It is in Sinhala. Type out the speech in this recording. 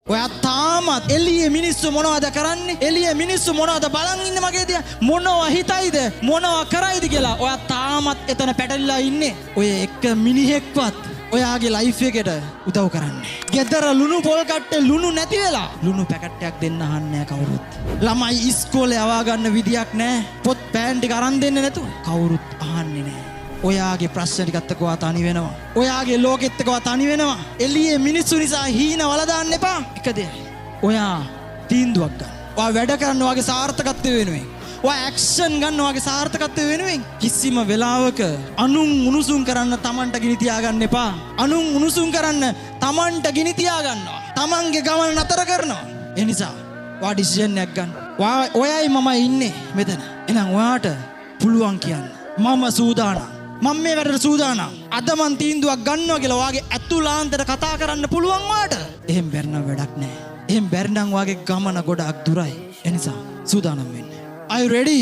ඔයා තාමත් එළියේ මිනිස්සු මොනවද කරන්නේ? එළියේ මිනිස්සු මොනවද බලන් ඉන්නේ මගේ දිහා? මොනවා හිතයිද? මොනවා කරයිද කියලා ඔයා තාමත් එතන පැටලිලා ඉන්නේ. ඔය එක මිනිහෙක්වත් ඔයාගේ ලයිෆ් එකට උදව් කරන්නේ. ගෙදර ලුණු පොල් කට්ටේ ලුණු නැති වෙලා ලුණු පැකට්ටයක් දෙන්න අහන්නේ කවුරුත්. ළමයි ඉස්කෝලේ යවා ගන්න විදියක් නැහැ. පොත් පෑන් ටික අරන් දෙන්නේ නැතුව කවුරුත් අහන්නේ නැහැ. ඔයාගේ ප්‍රශ්න ටිකත් එක්ක ඔයා තනි වෙනවා. ඔයාගේ ලෝකෙත් එක්ක ඔයා තනි වෙනවා. එළියේ මිනිස්සු නිසා හීන වල දාන්න එපා. එක දෙයයි. ඔයා තීන්දුවක් ගන්න. ඔයා වැඩ කරන්න ඔයාගේ සාර්ථකත්වය වෙනුවෙන්. ඔයා ඇක්ෂන් ගන්න ඔයාගේ සාර්ථකත්වය වෙනුවෙන්. කිසිම වෙලාවක අනුන් උණුසුම් කරන්න Tamanට ගිනි තියාගන්න එපා. අනුන් උණුසුම් කරන්න Tamanට ගිනි තියාගන්නවා. Tamanගේ ගමන නතර කරනවා. ඒ නිසා ඔයා ඩිසිෂන් එකක් ගන්න. ඔයයි මමයි ඉන්නේ මෙතන. එහෙනම් ඔයාට පුළුවන් කියන්න. මම සූදානම්. මම මේ වැඩට සූදානම්. අද මං තීන්දුවක් ගන්නවා කියලා ඔයාගේ ඇතුළාන්තයට කතා කරන්න පුළුවන් වාට. එහෙම බැරි වැඩක් නැහැ. එහෙම බැරි නම් ඔයාගේ ගමන ගොඩක් දුරයි. ඒ නිසා සූදානම් වෙන්න. Are you ready?